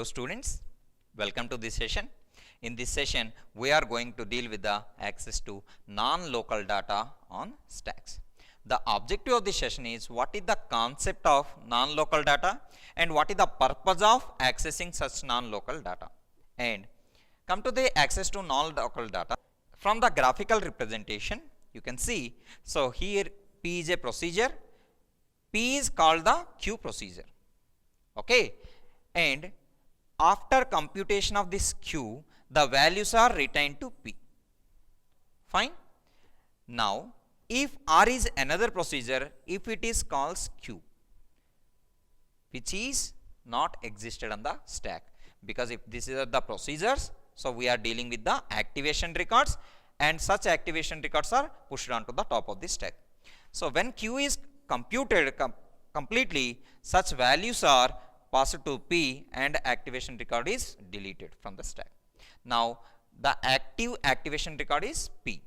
Hello students, welcome to this session. In this session, we are going to deal with the access to non-local data on stacks. The objective of this session is what is the concept of non-local data and what is the purpose of accessing such non-local data. And come to the access to non-local data. From the graphical representation, you can see, so here P is a procedure, P is called the queue procedure. Okay, and after computation of this queue, the values are retained to P. Fine. Now, if R is another procedure, if it is called queue, which is not existed on the stack, because if this is the procedures, so we are dealing with the activation records, and such activation records are pushed onto the top of the stack. So when queue is computed completely, such values are passed to P and activation record is deleted from the stack. Now the active activation record is P.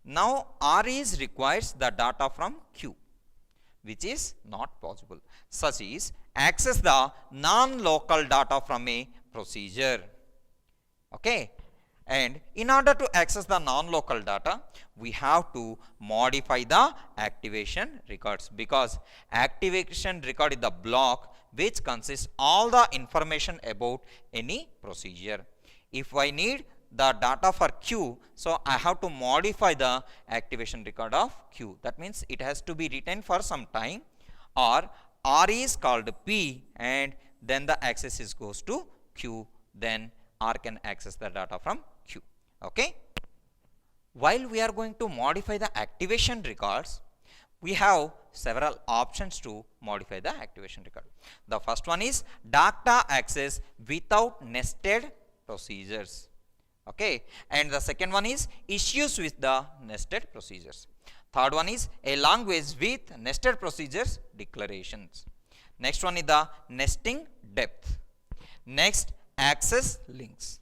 Now R is requires the data from Q, which is not possible. Such is access the non-local data from a procedure. Okay. And in order to access the non-local data, we have to modify the activation records, because activation record is the block which consists all the information about any procedure. If I need the data for Q, so I have to modify the activation record of Q. That means it has to be written for some time, or R is called P and then the access is goes to Q, then R can access the data from Q. Okay. While we are going to modify the activation records, we have several options to modify the activation record. The first one is data access without nested procedures. Okay. And the second one is issues with the nested procedures. Third one is a language with nested procedures declarations. Next one is the nesting depth. Next, access links.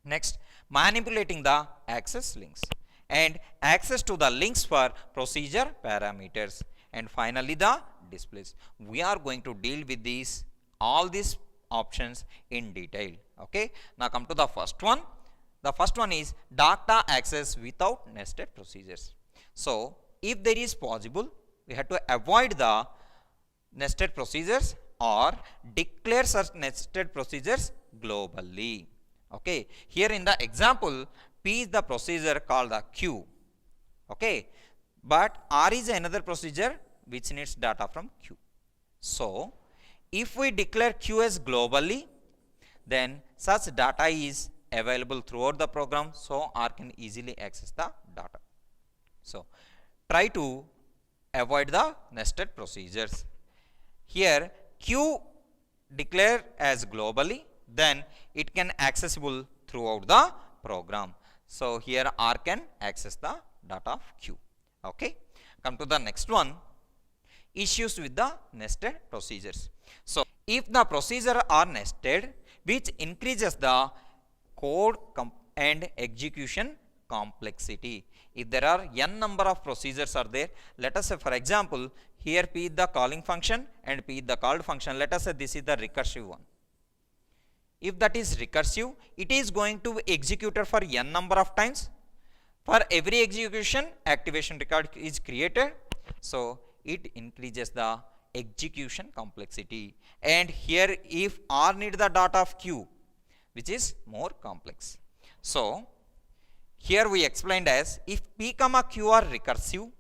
Next, manipulating the access links, and access to the links for procedure parameters, and finally the displays. We are going to deal with all these options in detail. Okay. Now come to the first one. The first one is data access without nested procedures. So if there is possible, we have to avoid the nested procedures or declare such nested procedures globally. Okay. Here in the example, P is the procedure called the queue. Okay. But R is another procedure which needs data from Q. So if we declare Q as globally, then such data is available throughout the program, so R can easily access the data. So try to avoid the nested procedures. Here Q declare as globally, then it can accessible throughout the program. So here R can access the data of Q. Okay. Come to the next one, issues with the nested procedures. So if the procedure are nested, which increases the code and execution complexity. If there are n number of procedures are there, let us say for example, here P is the calling function and P is the called function. Let us say this is the recursive one. If that is recursive, it is going to be executed for n number of times. For every execution, activation record is created. So it increases the execution complexity. And here if R need the data of Q, which is more complex. So here we explained as if P comma Q are recursive,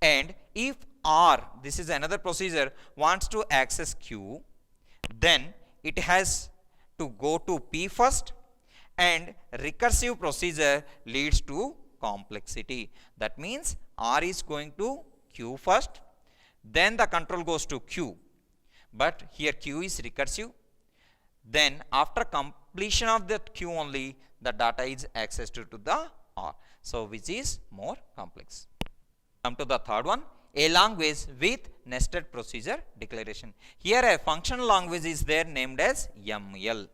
and if R, this is another procedure, wants to access Q, then it has to go to P first, and recursive procedure leads to complexity. That means R is going to Q first, then the control goes to Q, but here Q is recursive. Then after completion of that Q only, the data is accessed to the R. So which is more complex. Come to the third one, a language with nested procedure declaration. Here a functional language is there named as ML.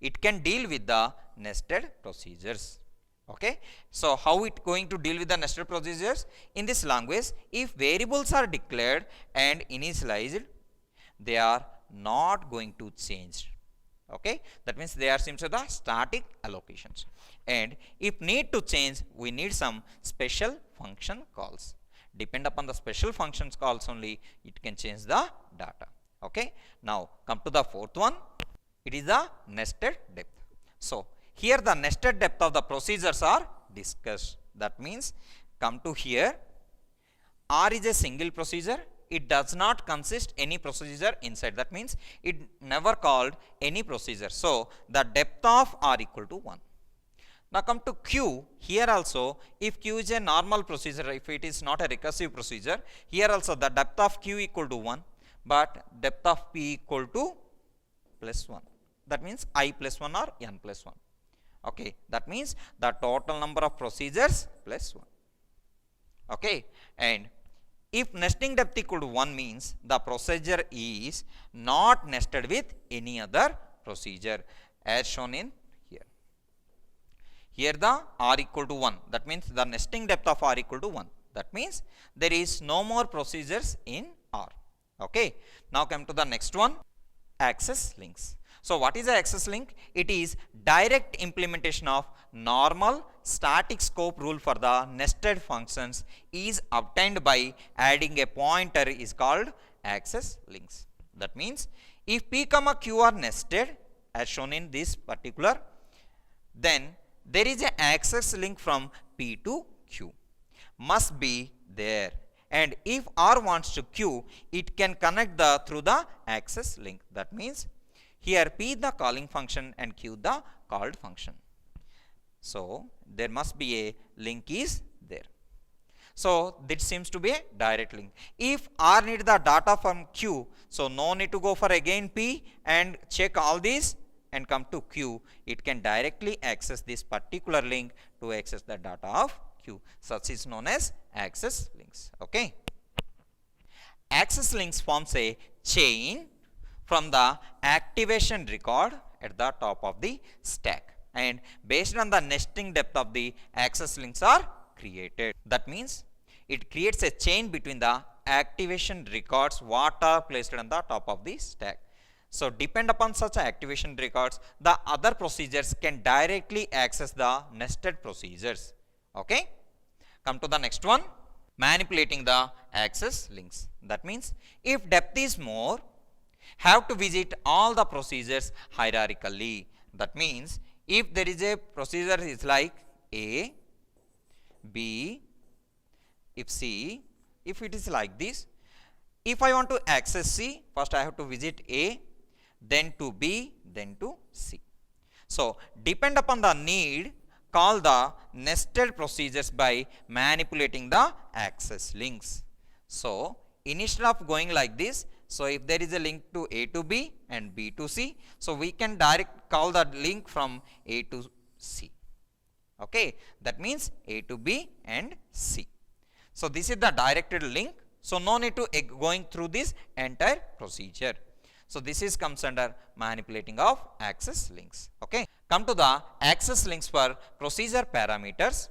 It can deal with the nested procedures. Okay. So how it going to deal with the nested procedures? In this language, if variables are declared and initialized, they are not going to change. Okay, that means they are simply the static allocations. And if need to change, we need some special function calls. Depend upon the special functions calls only, it can change the data. Okay, now come to the fourth one. It is the nested depth. So here the nested depth of the procedures are discussed. That means come to here, R is a single procedure. It does not consist any procedure inside. That means it never called any procedure. So the depth of R equal to 1. Now come to Q. Here also, if Q is a normal procedure, if it is not a recursive procedure, here also the depth of Q equal to 1, but depth of P equal to plus 1. That means I plus 1 or N plus 1. Okay, that means the total number of procedures plus 1. Okay, and if nesting depth equal to 1 means the procedure is not nested with any other procedure as shown in here. Here the R equal to 1. That means the nesting depth of R equal to 1. That means there is no more procedures in R. Okay, now come to the next one, access links. So what is the access link? It is direct implementation of normal static scope rule for the nested functions is obtained by adding a pointer is called access links. That means if P comma Q are nested as shown in this particular, then there is an access link from P to Q must be there. And if R wants to Q, it can connect the through the access link. That means here P the calling function and Q the called function. So there must be a link is there. So this seems to be a direct link. If R need the data from Q, so no need to go for again P and check all these and come to Q. It can directly access this particular link to access the data of Q. Such is known as access links. Okay. Access links forms a chain from the activation record at the top of the stack, and based on the nesting depth of the access links are created. That means it creates a chain between the activation records what are placed on the top of the stack. So depend upon such activation records, the other procedures can directly access the nested procedures. Okay, come to the next one, manipulating the access links. That means if depth is more, have to visit all the procedures hierarchically. That means if there is a procedure is like A, B, if C, if it is like this, if I want to access C, first I have to visit A, then to B, then to C. So depend upon the need, call the nested procedures by manipulating the access links. So instead of going like this, so if there is a link to A to B and B to C, so we can direct call the link from A to C. Okay, that means A to B and C. So this is the directed link. So no need to going through this entire procedure. So this is comes under manipulating of access links. Okay, come to the access links for procedure parameters.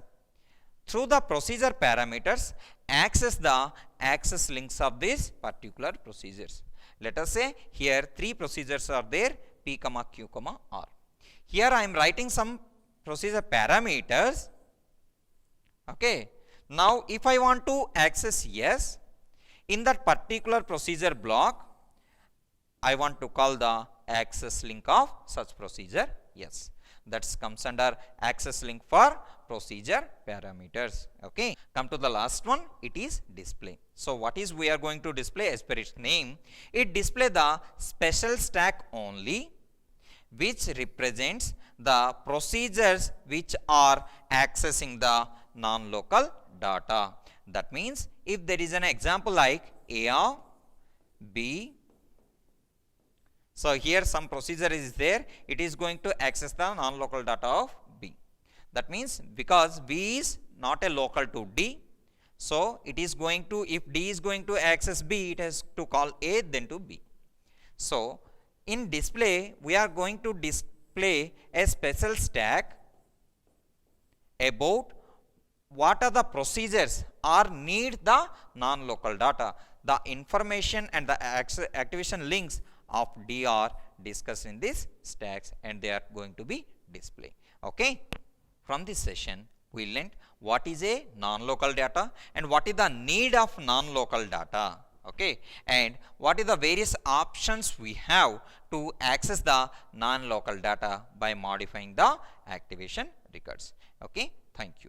Through the procedure parameters, access the access links of these particular procedures. Let us say here three procedures are there, P comma Q comma R. Here I am writing some procedure parameters. Okay, now if I want to access yes, in that particular procedure block, I want to call the access link of such procedure yes. That comes under access link for procedure parameters. Okay, come to the last one, it is display. So what is we are going to display as per its name? It display the special stack only, which represents the procedures which are accessing the non-local data. That means if there is an example like A of B, so here some procedure is there, it is going to access the non-local data of B. That means because B is not a local to D, so it is going to, if D is going to access B, it has to call A then to B. So in display, we are going to display a special stack about what are the procedures or need the non-local data. The information and the activation links of D are discussed in this stacks, and they are going to be displayed. Okay. From this session, we learned what is a non-local data and what is the need of non-local data. Okay, and what is the various options we have to access the non-local data by modifying the activation records. Okay, thank you.